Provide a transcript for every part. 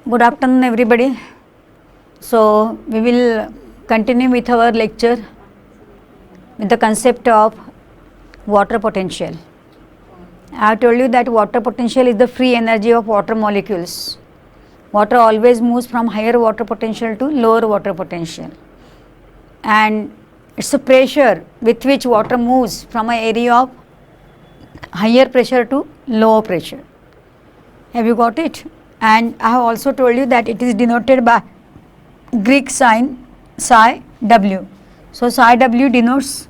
Good afternoon, everybody. So, we will continue with our lecture with the concept of water potential. I have told you that water potential is the free energy of water molecules. Water always moves from higher water potential to lower water potential, and it's a pressure with which water moves from an area of higher pressure to lower pressure. Have you got it? And I have also told you that it is denoted by Greek sign psi w. So, psi w denotes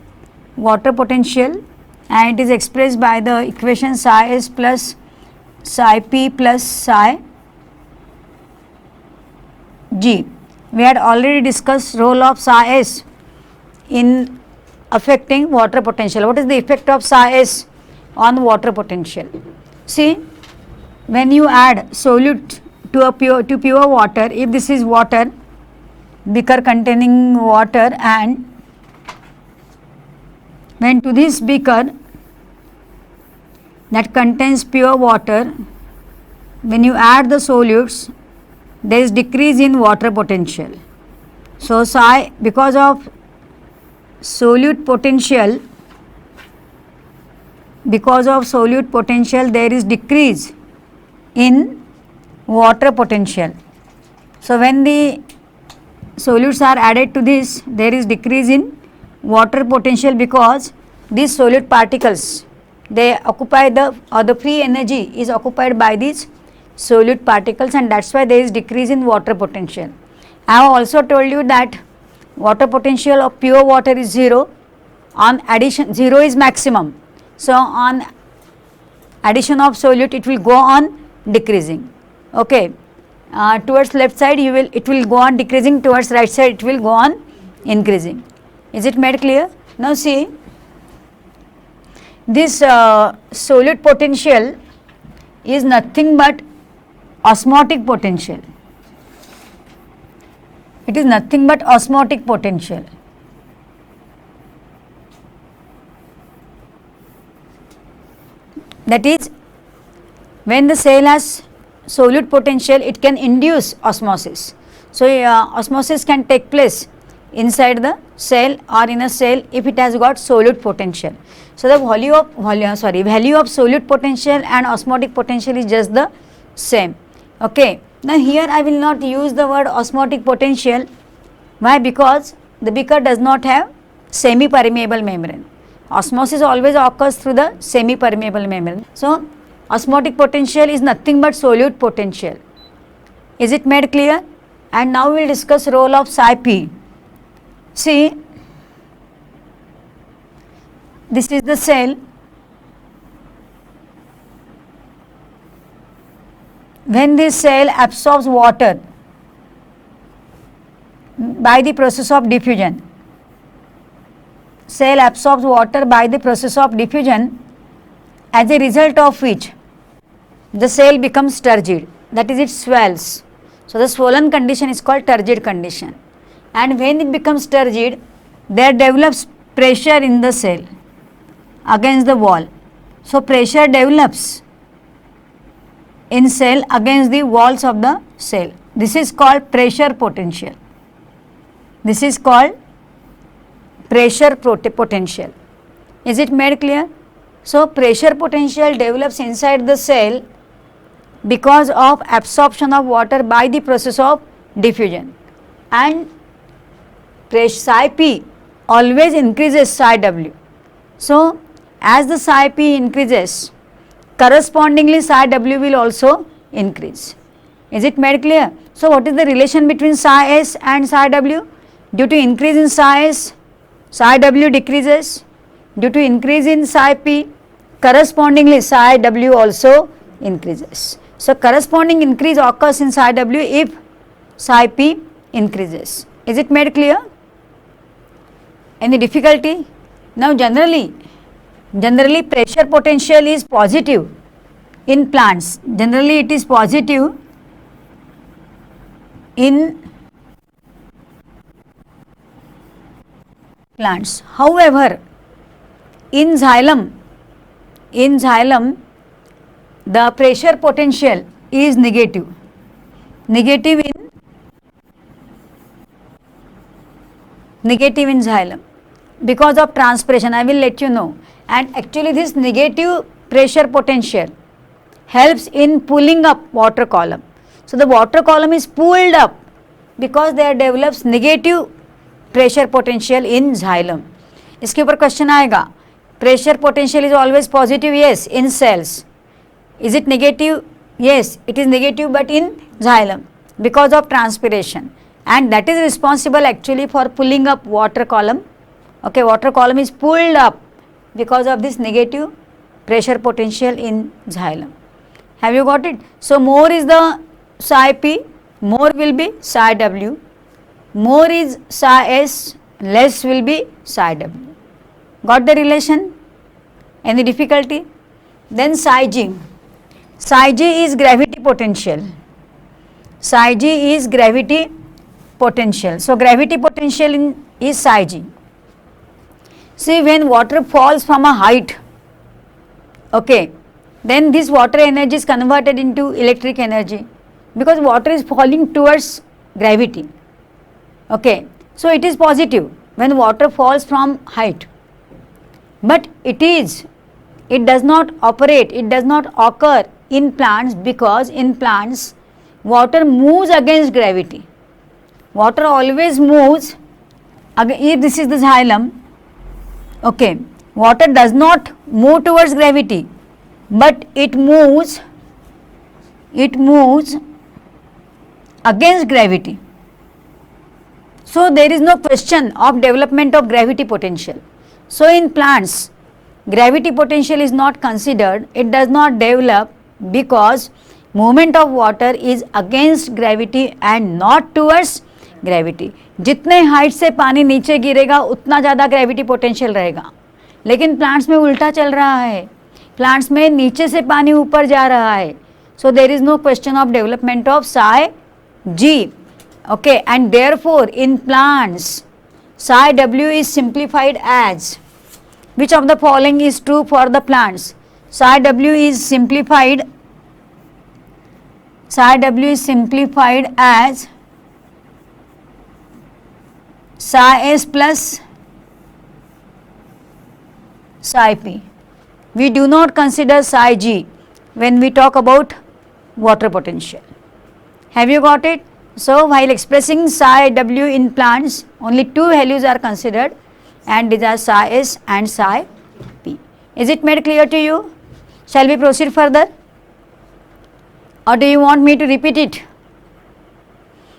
water potential and it is expressed by the equation psi s plus psi p plus psi g. We had already discussed role of psi s in affecting water potential. What is the effect of psi s on water potential? See, when you add solute to pure water, if this is water, beaker containing water, and when to this beaker that contains pure water, when you add the solutes, there is decrease in water potential. So, psi, because of solute potential, there is decrease in water potential. So, when the solutes are added to this, there is decrease in water potential because these solute particles, they occupy the free energy is occupied by these solute particles, and that is why there is decrease in water potential. I have also told you that water potential of pure water is 0, on addition 0 is maximum. So, on addition of solute it will go on decreasing. Okay. Towards left side it will go on decreasing, towards right side it will go on increasing. Is it made clear? Now see, this solute potential is nothing but osmotic potential. It is nothing but osmotic potential. That is, when the cell has solute potential, it can induce osmosis. So, osmosis can take place inside the cell or in a cell if it has got solute potential. So, the value of solute potential and osmotic potential is just the same. Okay. Now, here I will not use the word osmotic potential. Why? Because the beaker does not have semi permeable membrane. Osmosis always occurs through the semi permeable membrane. So, osmotic potential is nothing but solute potential. Is it made clear? And now we will discuss role of psi p. See, this is the cell. When this cell absorbs water by the process of diffusion, cell absorbs water by the process of diffusion, as a result of which the cell becomes turgid, that is, it swells. So, the swollen condition is called turgid condition, and when it becomes turgid, there develops pressure in the cell against the wall. So, pressure develops in cell against the walls of the cell. This is called pressure potential. This is called pressure potential. Is it made clear? So, pressure potential develops inside the cell because of absorption of water by the process of diffusion, and psi p always increases psi w. So, as the psi p increases, correspondingly psi w will also increase. Is it made clear? So, what is the relation between psi s and psi w? Due to increase in psi s, psi w decreases. Due to increase in psi p, correspondingly psi w also increases. So, corresponding increase occurs in psi w if psi p increases. Is it made clear? Any difficulty? Now, generally pressure potential is positive in plants. Generally it is positive in plants. However, in xylem the pressure potential is negative. negative in xylem because of transpiration. I will let you know. And actually this negative pressure potential helps in pulling up water column. So the water column is pulled up because there develops negative pressure potential in xylem. इसके ऊपर question आएगा, pressure potential is always positive, yes, in cells. Is it negative? Yes, it is negative, but in xylem because of transpiration, and that is responsible actually for pulling up water column. Okay, water column is pulled up because of this negative pressure potential in xylem. Have you got it? So more is the psi p, more will be psi w, more is psi s, less will be psi w. Got the relation? Any difficulty? Then psi g. Psi g is gravity potential. Psi g is gravity potential. So gravity potential is psi g. See, when water falls from a height, okay, then this water energy is converted into electric energy because water is falling towards gravity. Okay, so it is positive when water falls from height, but it does not operate, it does not occur in plants because in plants water moves against gravity. Water always moves, if this is the xylem, okay, water does not move towards gravity, but it moves against gravity. So there is no question of development of gravity potential. So in plants, gravity potential is not considered, it does not develop because movement of water is against gravity and not towards gravity. जितने height से पानी नीचे गिरेगा उतना ज़्यादा gravity potential रहेगा, लेकिन plants में उल्टा चल रहा है, प्लांट्स में नीचे से पानी ऊपर जा रहा है. So there is no question of development of psi g. Okay, and therefore in plants psi w is simplified as, which of the following is true for the plants? Psi w is simplified as psi s plus psi p. We do not consider psi g when we talk about water potential. Have you got it? So while expressing psi w in plants, only two values are considered, and these are psi s and psi p. Is it made clear to you? Shall we proceed further, or do you want me to repeat it?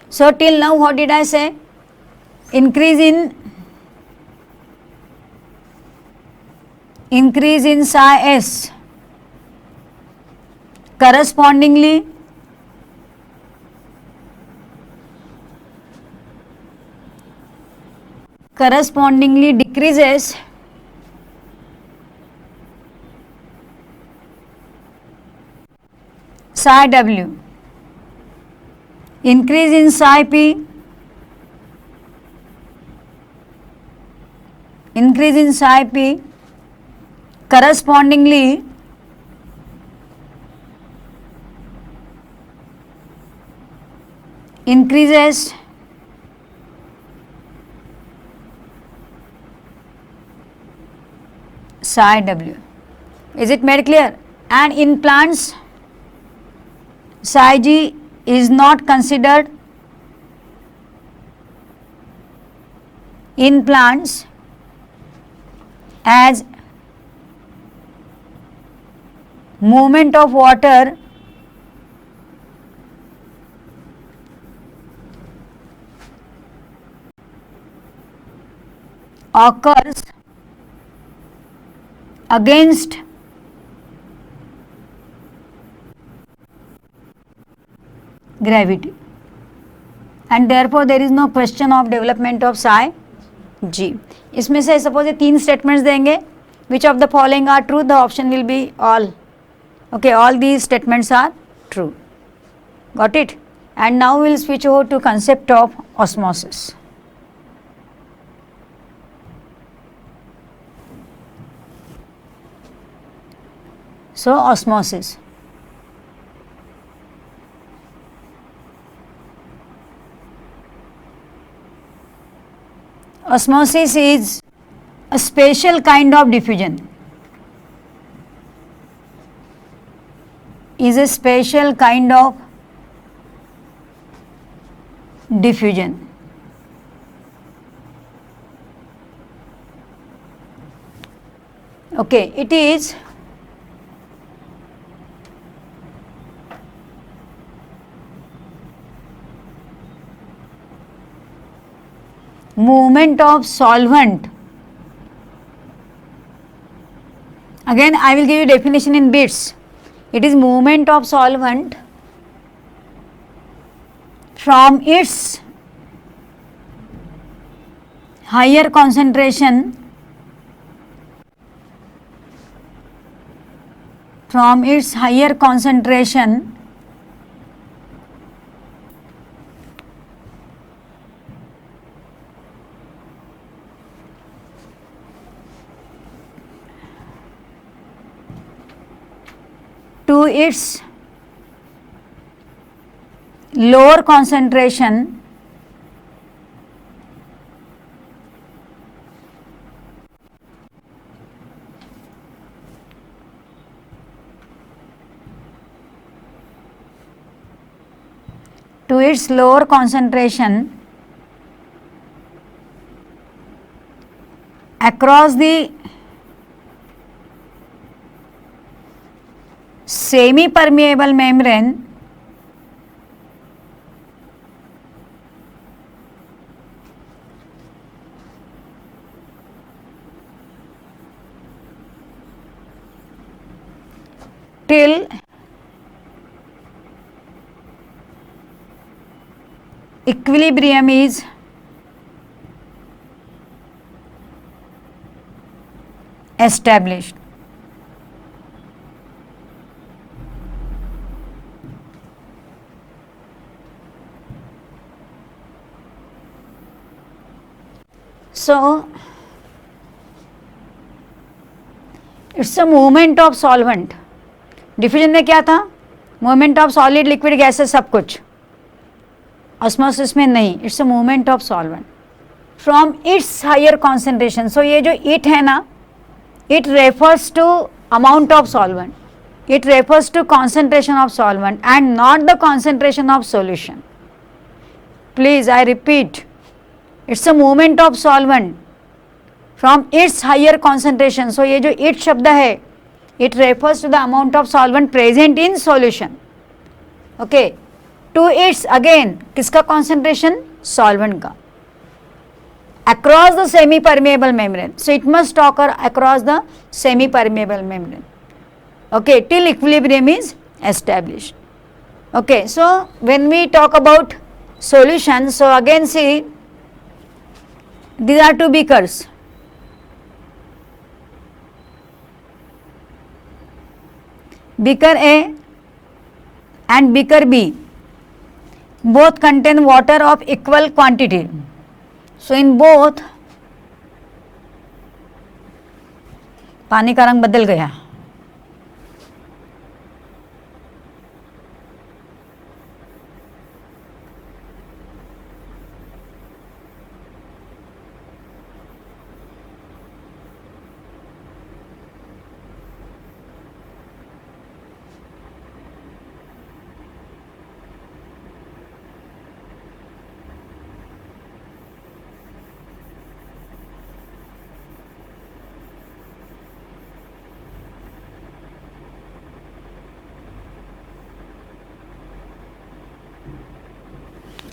So till now what did I say? Increase in psi s correspondingly decreases psi w. Increase in psi p, correspondingly increases psi w. Is it made clear? And in plants psi g is not considered in plants as movement of water occurs against gravity, and therefore there is no question of development of psi g. इसमें से suppose ये तीन statements देंगे, which of the following are true? The option will be all. Okay, all these statements are true. Got it? And now we will switch over to concept of osmosis. So osmosis. Osmosis is a special kind of diffusion. Is a special kind of diffusion. Okay, it is movement of solvent. Again I will give you definition in bits. It is movement of solvent from its higher concentration to its lower concentration across the semi permeable membrane till equilibrium is established. So it's a movement of solvent. Diffusion में क्या था? Movement of solid liquid gases सब कुछ. Osmosis में नहीं, it's a movement of solvent from its higher concentration. So ये जो it है ना, it refers to amount of solvent, it refers to concentration of solvent and not the concentration of solution. Please, I repeat, it's a movement of solvent from its higher concentration. So ये जो it शब्द है, it refers to the amount of solvent present in solution. Okay, to its again किसका concentration? Solvent का. Across the semi-permeable membrane. So it must occur across the semi-permeable membrane. Okay, till equilibrium is established. Okay, so when we talk about solution, so again see, these are two beakers. Beaker A and beaker B both contain water of equal quantity. So in both पानी का रंग बदल गया.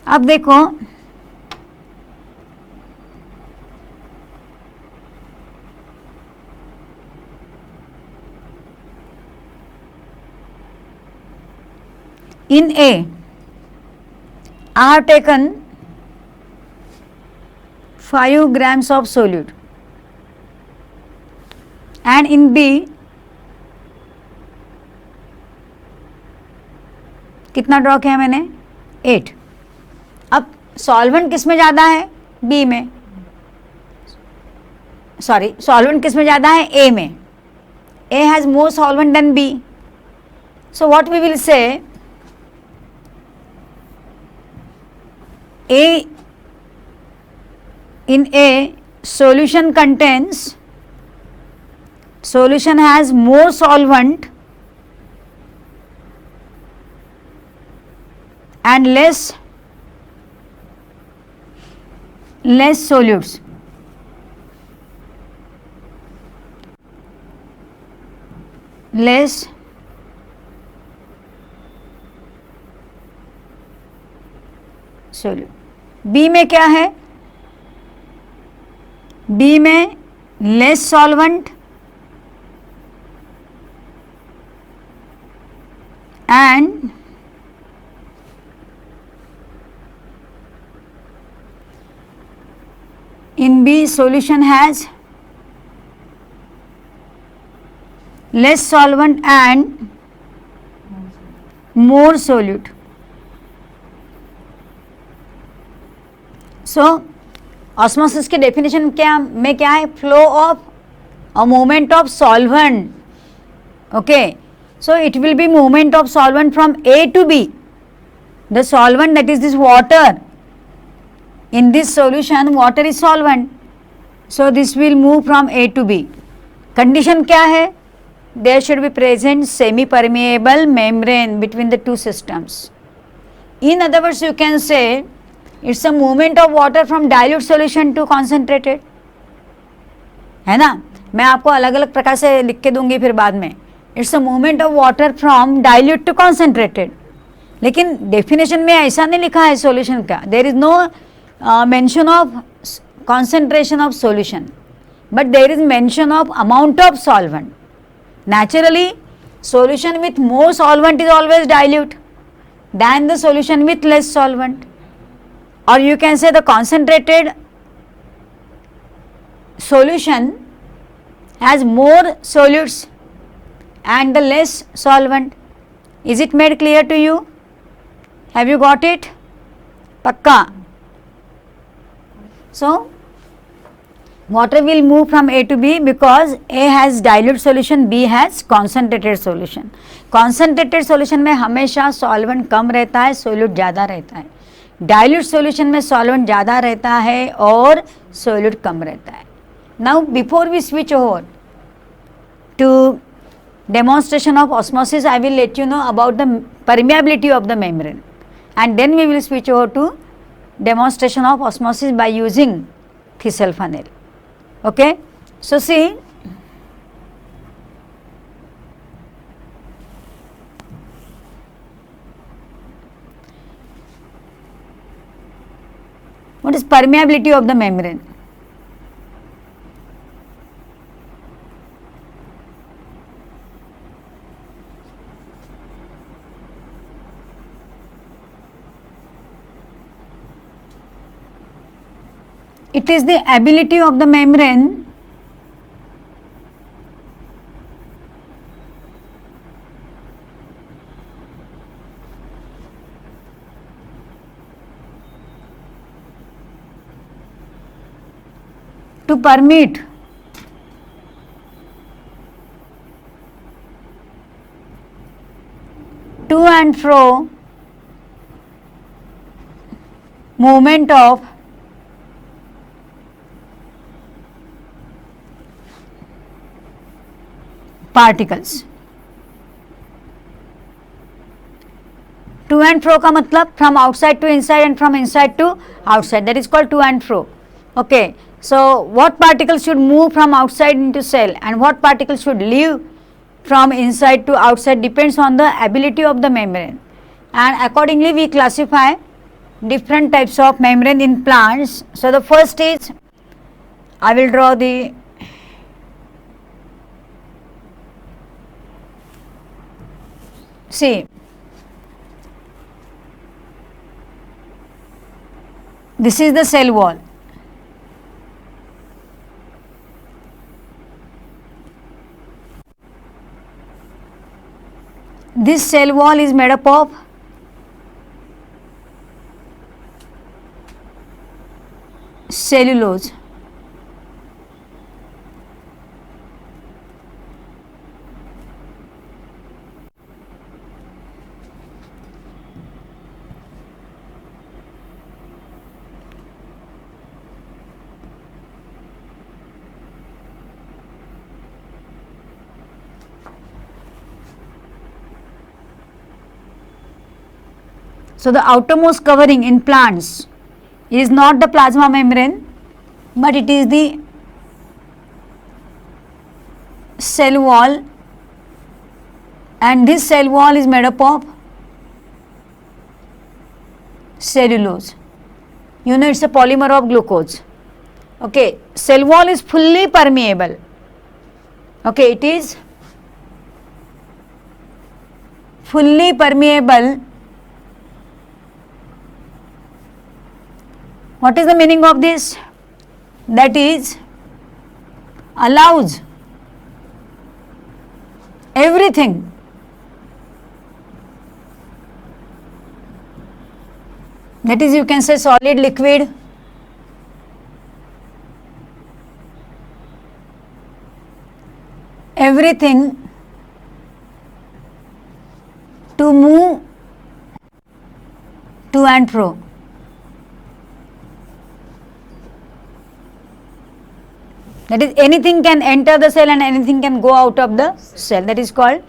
अब देखो, in A, I have taken 5 grams of solute, and in B कितना draw किया मैंने? 8. अब सॉल्वेंट किस में ज़्यादा है? बी में. सॉरी, सॉल्वेंट किस में ज़्यादा है? ए में. A has more solvent than B. So what we will say, A in A, solution has more solvent and less solutes. Less solute. B में क्या है? B में less solvent and in B solution has less solvent and more solute. So osmosis के definition क्या में क्या है? Flow of a movement of solvent. Okay, so it will be movement of solvent from A to B. The solvent, that is this water, in this solution water is solvent, so this will move from A to B. Condition क्या है? There should be present semi permeable membrane between the two systems. In other words, you can say it's a movement of water from dilute solution to concentrated, है ना. मैं आपको अलग अलग प्रकार से लिख के दूंगी फिर बाद में. It's a movement of water from dilute to concentrated. लेकिन डेफिनेशन में ऐसा नहीं लिखा है सॉल्यूशन का. There is no mention of concentration of solution, but there is mention of amount of solvent. Naturally, solution with more solvent is always dilute than the solution with less solvent, or you can say the concentrated solution has more solutes and the less solvent. Is it made clear to you? Have you got it? Pakka. So water will move from A to B because A has dilute solution, B has concentrated solution. Concentrated solution में हमेशा solvent कम रहता है, solute ज़्यादा रहता है. dilute solution में solvent ज़्यादा रहता है और solute कम रहता है. Now before we switch over to demonstration of osmosis, I will let you know about the permeability of the membrane, and then we will switch over to demonstration of osmosis by using Thissell funnel. Okay, so see, what is permeability of the membrane? It is the ability of the membrane to permit to and fro movement of particles. To and fro का मतलब from outside to inside and from inside to outside, that is called to and fro. Okay, so what particles should move from outside into cell and what particles should leave from inside to outside depends on the ability of the membrane, and accordingly we classify different types of membrane in plants. So the first is, I will draw the see, this is the cell wall. This cell wall is made up of cellulose. So the outermost covering in plants is not the plasma membrane, but it is the cell wall, and this cell wall is made up of cellulose. You know, it's a polymer of glucose. Okay, cell wall is fully permeable. Okay, it is fully permeable. What is the meaning of this? That is, allows everything that is, you can say solid, liquid, everything to move to and fro. That is, anything can enter the cell and anything can go out of the cell. That is called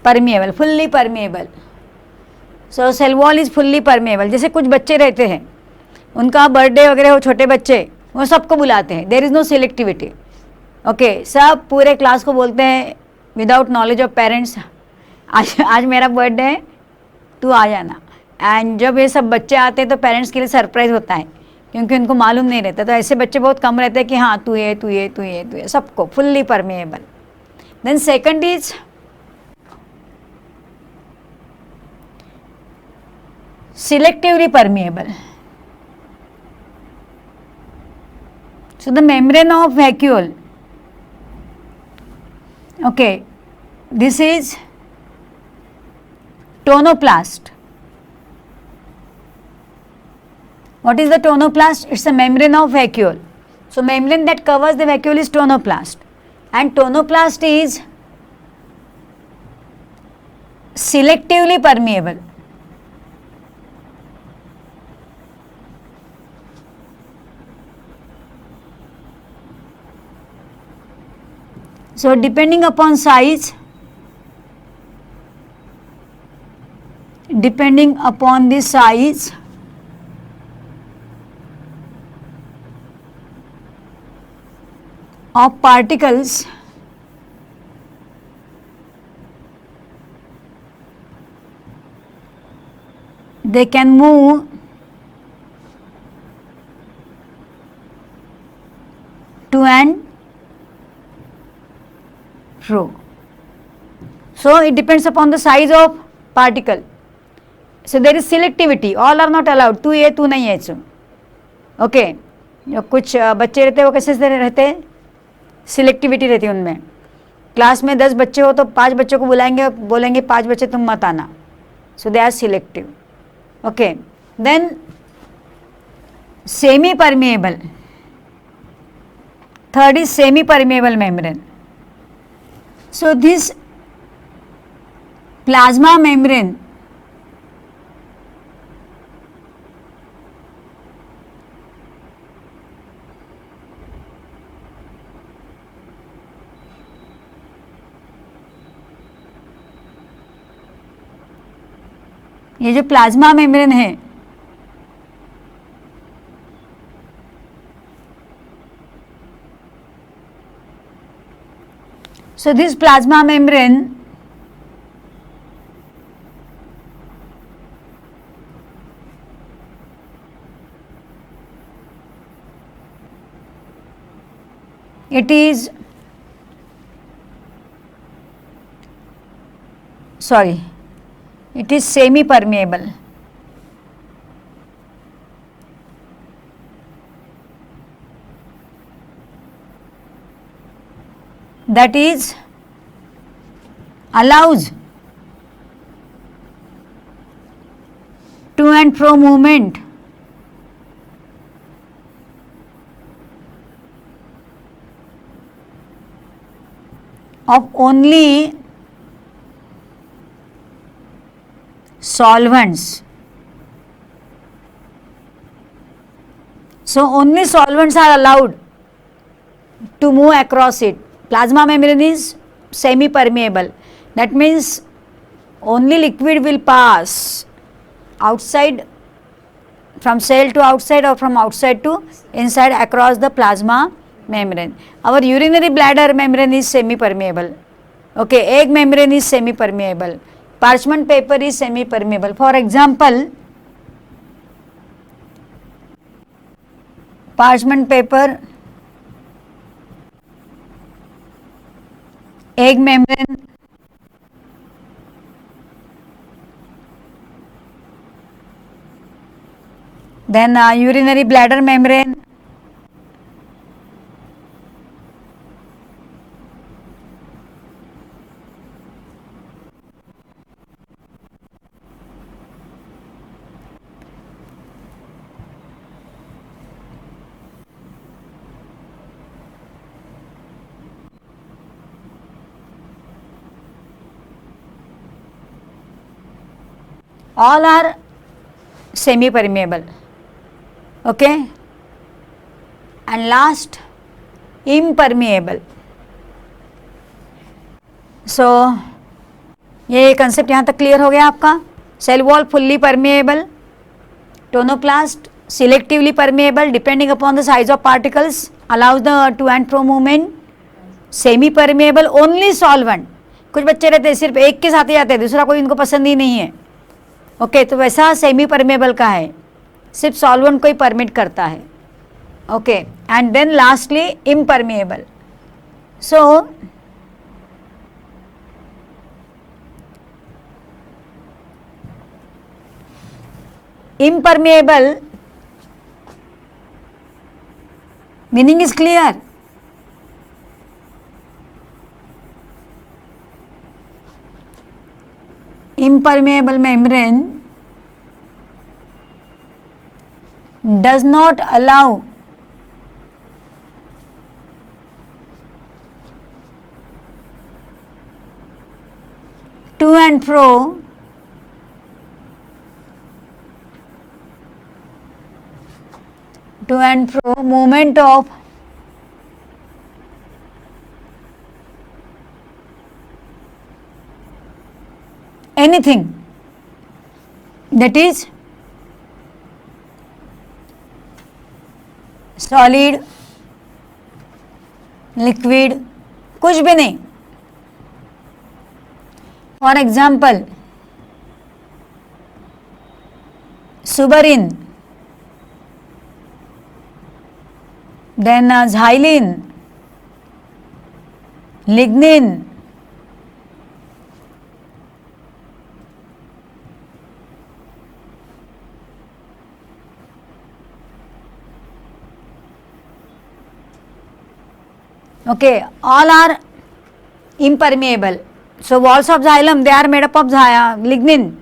permeable, fully permeable. So cell wall is fully permeable. जैसे कुछ बच्चे रहते हैं, उनका birthday वगैरह हो, छोटे बच्चे, वो सबको बुलाते हैं. There is no selectivity. Okay, सब पूरे क्लास को बोलते हैं विदाउट नॉलेज ऑफ पेरेंट्स, आज मेरा बर्थडे है, तू आ जाना. एंड जब ये सब बच्चे आते हैं तो पेरेंट्स के लिए सरप्राइज होता है, क्योंकि उनको मालूम नहीं रहता. तो ऐसे बच्चे बहुत कम रहते हैं कि हाँ तू ये तू ये तू ये तू ये, सबको fully permeable. Then second is selectively permeable. So the membrane of vacuole, okay, this is tonoplast. What is the tonoplast? It's a membrane of vacuole. So membrane that covers the vacuole is tonoplast, and tonoplast is selectively permeable. So depending upon size, depending upon the size of particles, they can move to and fro. So it depends upon the size of particle. So there is selectivity. All are not allowed. तू ये तू नहीं है. So okay, जो कुछ बच्चे रहते हैं वो कैसे रहते हैं, सिलेक्टिविटी रहती है उनमें. क्लास में 10 बच्चे हो तो 5 बच्चों को बुलाएंगे, बोलेंगे 5 बच्चे तुम मत आना. So they are selective. Okay, then semi permeable. Third is semi permeable membrane. So this plasma membrane ये जो प्लाज्मा मेम्ब्रेन है, so this plasma membrane it is semi permeable. That is, allows to and fro movement of only solvents. So only solvents are allowed to move across it. Plasma membrane is semi permeable. That means only liquid will pass outside, from cell to outside or from outside to inside across the plasma membrane. Our urinary bladder membrane is semi permeable. Okay, egg membrane is semi permeable. Parchment paper is semi permeable. For example, parchment paper, egg membrane, then urinary bladder membrane, all are semi permeable. Okay, and last, impermeable. So ये concept यहाँ तक clear हो गया आपका. Cell wall fully permeable, tonoplast selectively permeable depending upon the size of particles, allows the to and fro movement. Semi permeable only solvent. कुछ बच्चे रहते हैं सिर्फ एक के साथ ही आते हैं, दूसरा कोई इनको पसंद ही नहीं है. ओके तो वैसा सेमी परमेएबल का है, सिर्फ सॉल्वेंट को ही परमिट करता है. Okay and then lastly impermeable. So impermeable meaning is clear. Impermeable membrane does not allow to and fro movement of anything that is solid, liquid, कुछ भी नहीं. For example सुबरिन, then xylene, lignin, okay, all are impermeable. So walls of xylem, they are made up of lignin,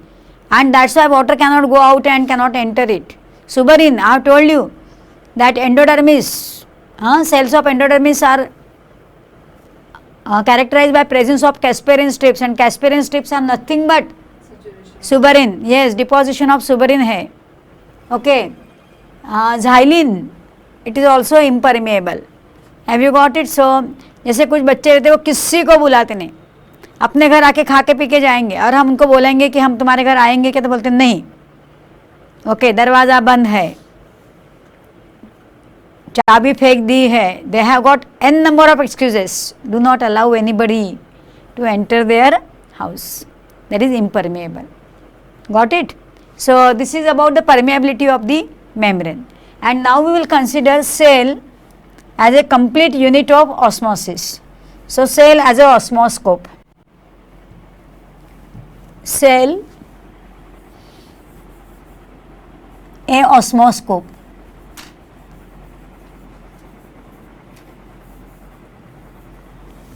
and that's why water cannot go out and cannot enter it. Suberin, I have told you that endodermis, cells of endodermis are characterized by presence of Casparin strips, and Casparin strips are nothing but suberin. Yes, deposition of suberin है. Okay, xylene, it is also impermeable. Have you got it? So जैसे कुछ बच्चे रहते हैं वो किसी को बुलाते नहीं, अपने घर आके खा के पी के जाएंगे, और हम उनको बोलेंगे कि हम तुम्हारे घर आएंगे क्या, तो बोलते नहीं. ओके, दरवाज़ा बंद है, चाबी फेंक दी है. They have got n number of excuses, do not allow anybody to enter their house. That is impermeable. Got it? So this is about the permeability of the membrane. And now we will consider cell as a complete unit of osmosis. So cell as a osmoscope. Cell a osmoscope.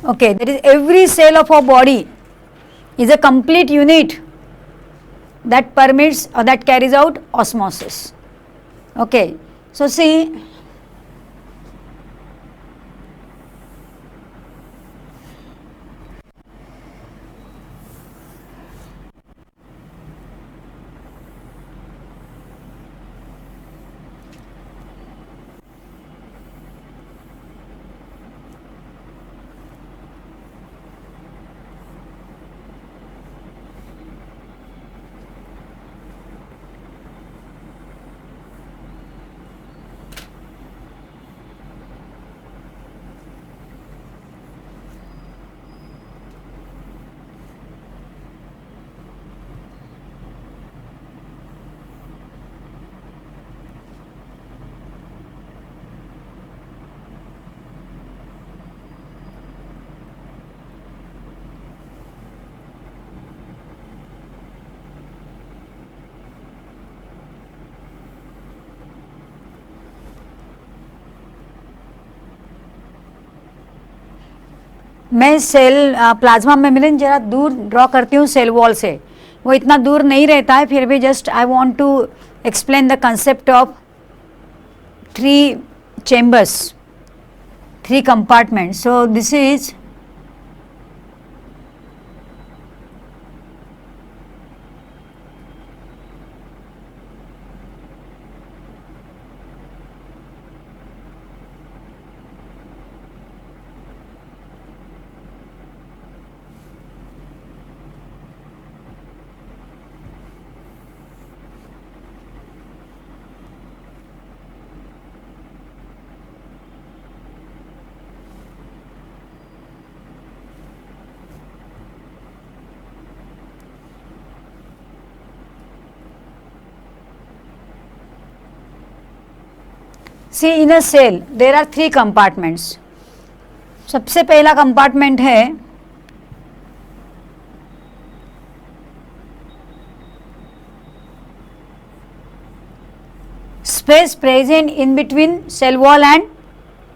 Okay, that is every cell of our body is a complete unit that permits or that carries out osmosis. Okay, so see, मैं cell plasma membrane जरा दूर draw करती हूँ cell wall से, वो इतना दूर नहीं रहता है, फिर भी just I want to explain the concept of 3 chambers, 3 compartments. So this is see in a cell there are 3 compartments. सबसे पहला कंपार्टमेंट है space present in between cell wall and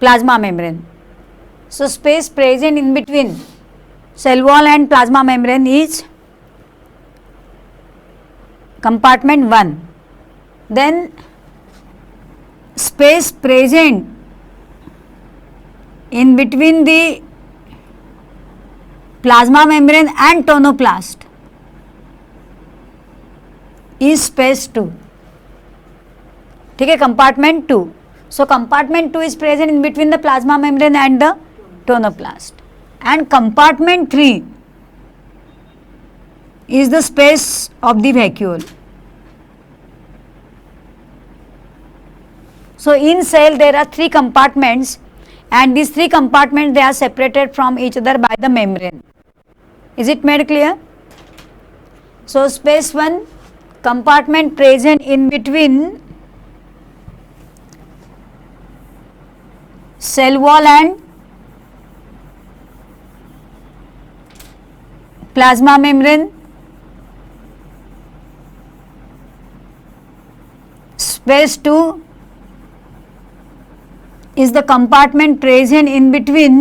plasma membrane. So space present in between cell wall and plasma membrane is compartment 1. Then space present in between the plasma membrane and tonoplast is space 2. ठीक है, compartment 2. So compartment 2 is present in between the plasma membrane and the tonoplast, and compartment 3 is the space of the vacuole. So in cell there are 3 compartments, and these 3 compartments they are separated from each other by the membrane. Is it made clear? So space 1, compartment present in between cell wall and plasma membrane. Space 2 is the compartment present in between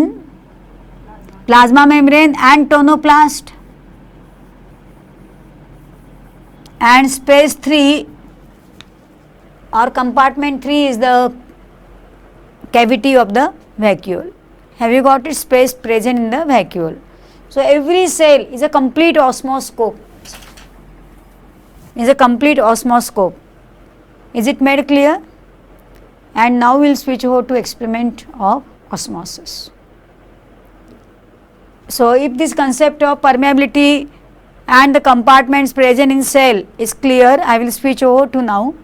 plasma membrane and tonoplast, and space 3 or compartment 3 is the cavity of the vacuole. Have you got it? Space present in the vacuole. So every cell is a complete osmoscope. Is a complete osmoscope. Is it made clear? And now we will switch over to experiment of osmosis. So if this concept of permeability and the compartments present in cell is clear, I will switch over to now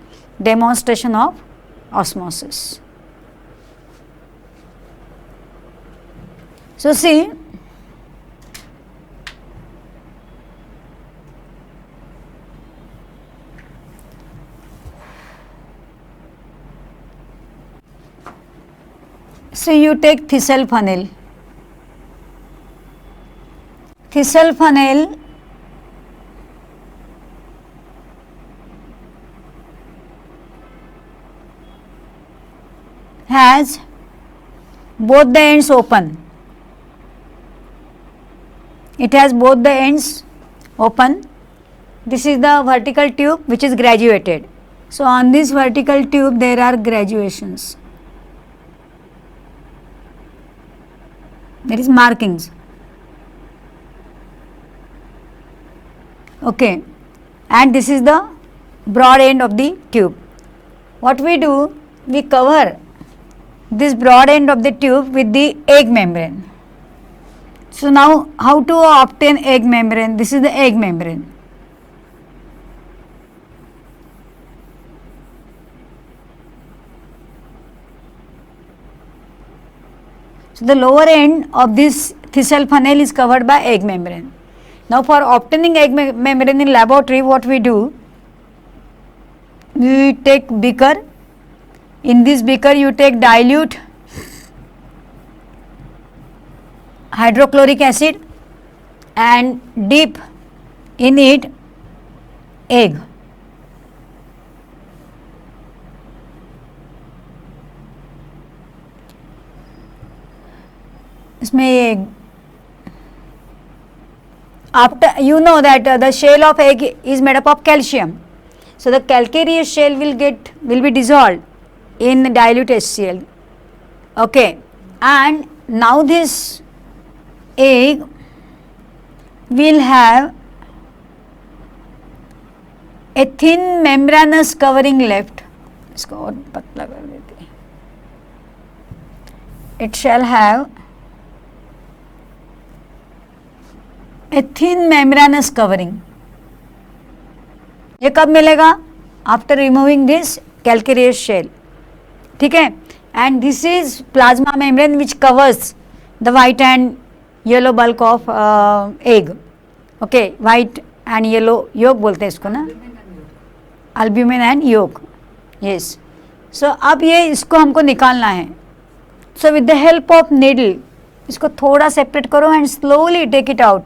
demonstration of osmosis. So see, so you take thistle funnel. Thistle funnel has both the ends open. It has both the ends open. This is the vertical tube which is graduated. So on this vertical tube there are graduations. There is markings. Okay, and this is the broad end of the tube. What we do, we cover this broad end of the tube with the egg membrane. So now how to obtain egg membrane? This is the egg membrane. So the lower end of this thistle funnel is covered by egg membrane. Now for obtaining egg membrane in laboratory, what we do? We take beaker. In this beaker you take dilute hydrochloric acid and dip in it egg. इसमें after you know that the shell of egg is made up of calcium, so the calcareous shell will be dissolved in dilute HCl. Okay, and now this egg will have a thin membranous covering left. इसको और पतला कर देते हैं. It shall have a thin membranous covering. ये कब मिलेगा? After removing this calcareous shell. ठीक है. And this is plasma membrane which covers the white and yellow bulk of egg. Okay, white and yellow yolk बोलते हैं इसको ना, albumin and yolk. Yes. So अब ये इसको हमको निकालना है. So with the help of needle इसको थोड़ा separate करो and slowly take it out.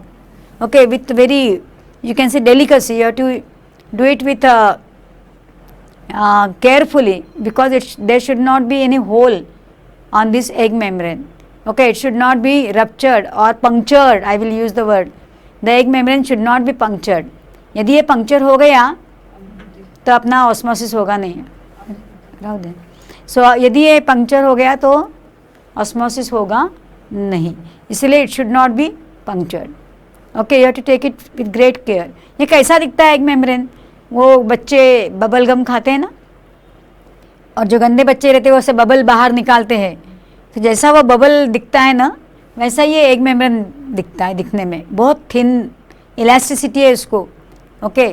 Okay, with very, you can say, delicacy. You have to do it with carefully, because there should not be any hole on this egg membrane. Okay, it should not be ruptured or punctured. I will use the word. The egg membrane should not be punctured. यदि ये puncture हो गया तो अपना osmosis होगा नहीं. So यदि ये puncture हो गया तो osmosis होगा नहीं, इसलिए it should not be punctured. Okay, you have to take it with great care. ये कैसा दिखता है एग मेम्ब्रेन? वो बच्चे बबल गम खाते हैं ना, और जो गंदे बच्चे रहते हैं वो ऐसे बबल बाहर निकालते हैं, तो जैसा वो बबल दिखता है ना, वैसा ये एग मेम्ब्रेन दिखता है. दिखने में बहुत थिन इलास्टिसिटी है इसको. Okay,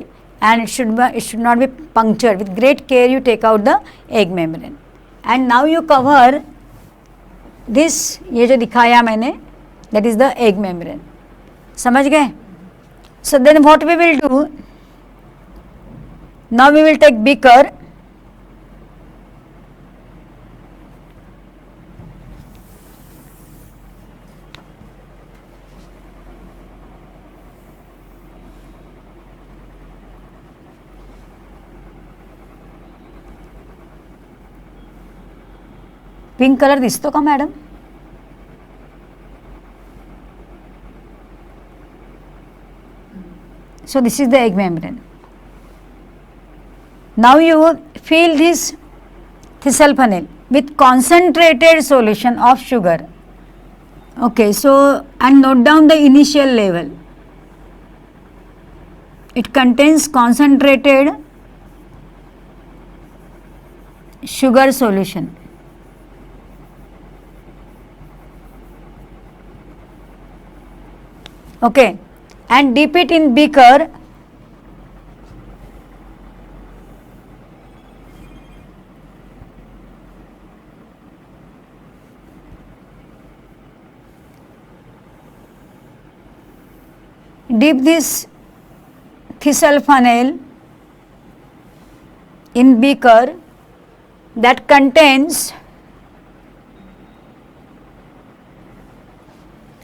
and it should not be punctured. With great care you take out the egg membrane. And now you cover this, ये जो दिखाया मैंने, that is the egg membrane. समझ गए? So then what we will do, now we will take beaker. Pink colour दिसतो का madam? So this is the egg membrane. Now you fill this thistle funnel with concentrated solution of sugar. Okay, so and note down the initial level. It contains concentrated sugar solution. Okay, and dip it in beaker. Dip this thistle funnel in beaker that contains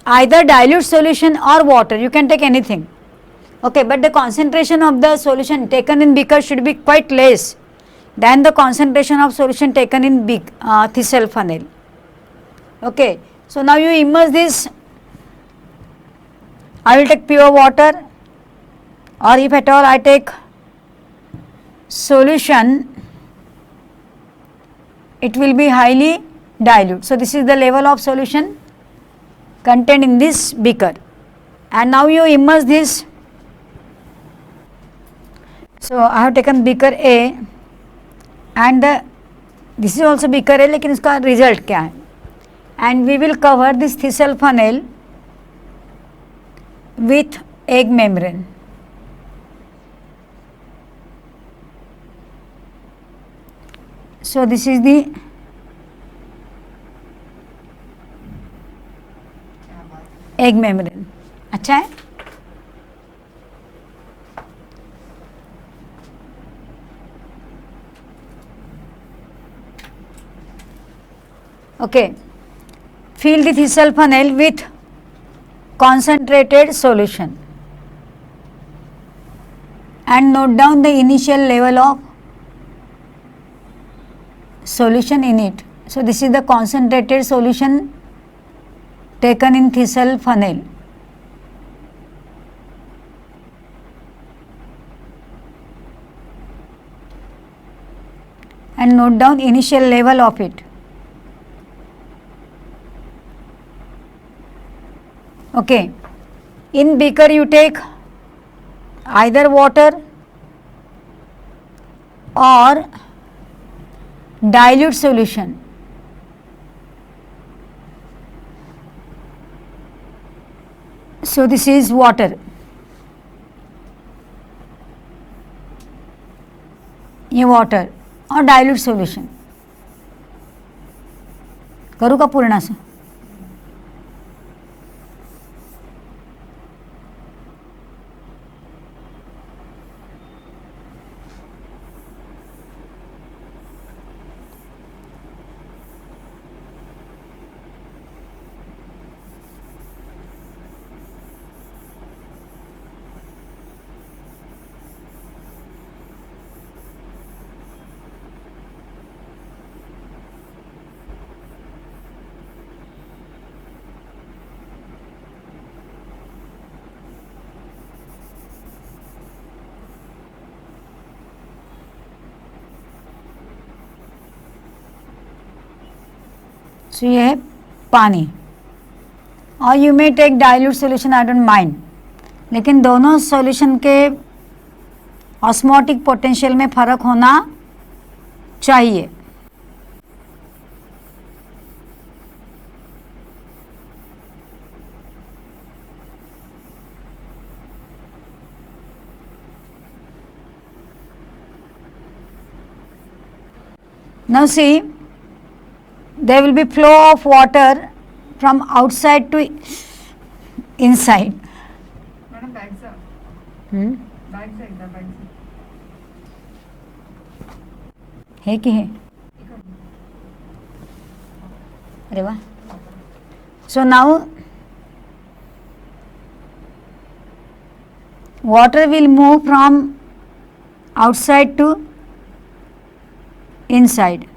either dilute solution or water. You can take anything. Okay, but the concentration of the solution taken in beaker should be quite less than the concentration of solution taken in thistle funnel. Okay, so now you immerse this. I will take pure water, or if at all I take solution, it will be highly dilute. So this is the level of solution contained in this beaker, and now you immerse this. So I have taken beaker A, and this is also beaker A, लेकिन इसका result क्या है? And we will cover this thistle funnel with egg membrane. So this is the egg membrane. अच्छा है? Okay, fill the thistle funnel with concentrated solution and note down the initial level of solution in it. So this is the concentrated solution taken in thistle funnel. and note down initial level of it. Okay, in beaker you take either water or dilute solution. So this is water. ये water और dilute solution. करूँ का पूर्ण से? So ये है पानी और you may take dilute solution, I don't mind, लेकिन दोनों सॉल्यूशन के ऑस्मोटिक पोटेंशियल में फ़र्क होना चाहिए. Now see, there will be flow of water from outside to inside. Madam, back sir. Back side, the back side. है कि है? अरे वाह. So now water will move from outside to inside.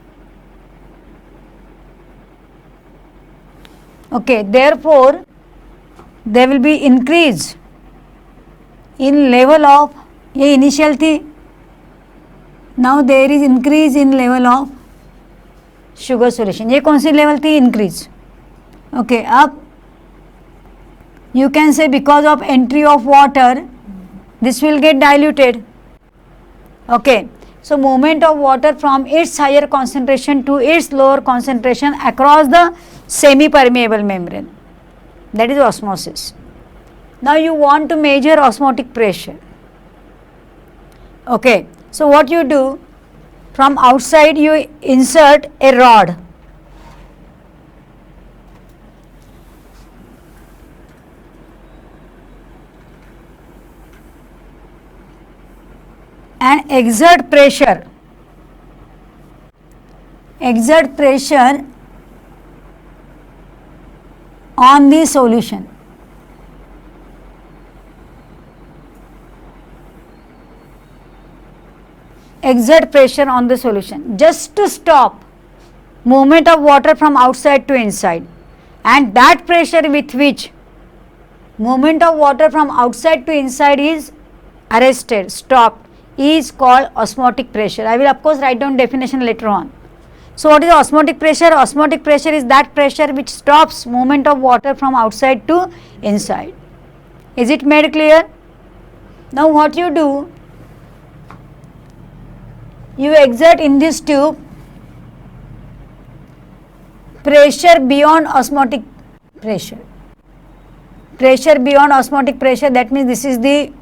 Okay, therefore there will be increase in level of, ये initial थी, now there is increase in level of sugar solution. ये कौन सी level थी? Increase. Okay, अब you can say because of entry of water this will get diluted. Okay, so movement of water from its higher concentration to its lower concentration across the semi permeable membrane, that is osmosis. Now you want to measure osmotic pressure. Okay, so what you do, from outside you insert a rod, and exert pressure on the solution. Exert pressure on the solution just to stop movement of water from outside to inside, and that pressure with which movement of water from outside to inside is arrested, stopped, is called osmotic pressure. I will of course write down definition later on. So what is osmotic pressure? Osmotic pressure is that pressure which stops movement of water from outside to inside. Is it made clear? Now what you do, you exert in this tube pressure beyond osmotic pressure. Pressure beyond osmotic pressure, that means this is the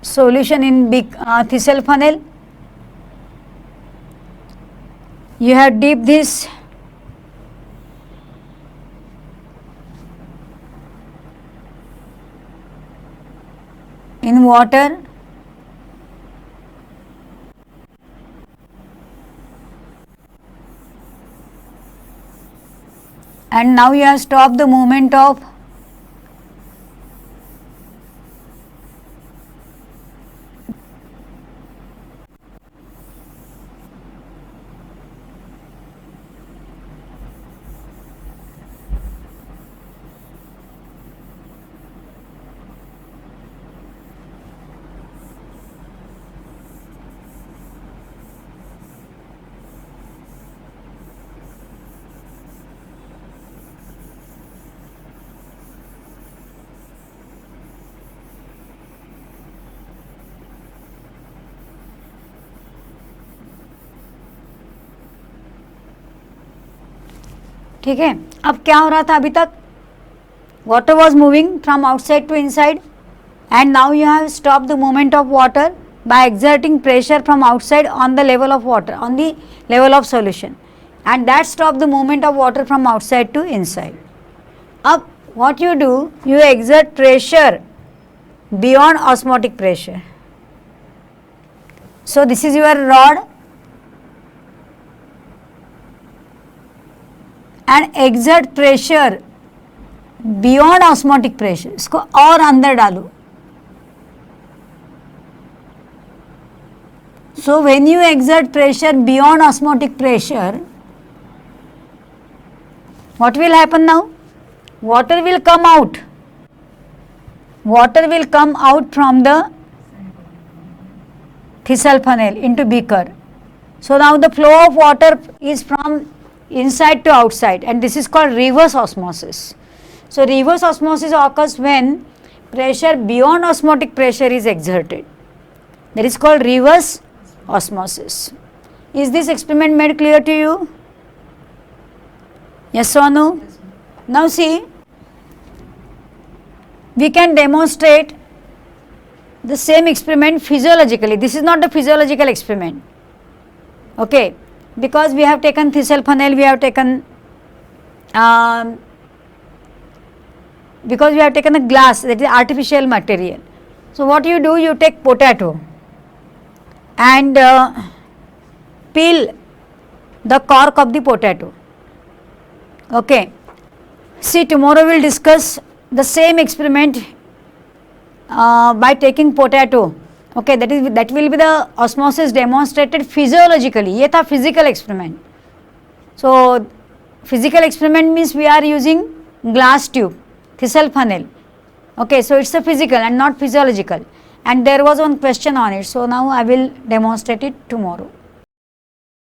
solution in big thistle funnel. You have dipped this in water, and now you have stopped the movement of ठीक है, अब क्या हो रहा था अभी तक? Water was moving from outside to inside and now you have stopped the movement of water by exerting pressure from outside on the level of water, on the level of solution, and that stopped the movement of water from outside to inside. Up what you do, you exert pressure beyond osmotic pressure. So this is your rod and exert pressure beyond osmotic pressure. इसको और अंदर डालो. So when you exert pressure beyond osmotic pressure, what will happen now? Water will come out. Water will come out from the thistle funnel into beaker. So now the flow of water is from inside to outside, and this is called reverse osmosis. So reverse osmosis occurs when pressure beyond osmotic pressure is exerted. That is called reverse osmosis. Is this experiment made clear to you? Yes or no? Yes, ma'am. Now see, we can demonstrate the same experiment physiologically. This is not the physiological experiment, okay, because we have taken thistle funnel, we have taken because we have taken a glass, that is artificial material. So what you do, you take potato and peel the cork of the potato. Okay. See, tomorrow we will discuss the same experiment by taking potato. Okay, that will be the osmosis demonstrated physiologically. ये था physical experiment. So physical experiment means we are using glass tube, thistle funnel. Okay, so it's a physical and not physiological. And there was one question on it, so now I will demonstrate it tomorrow.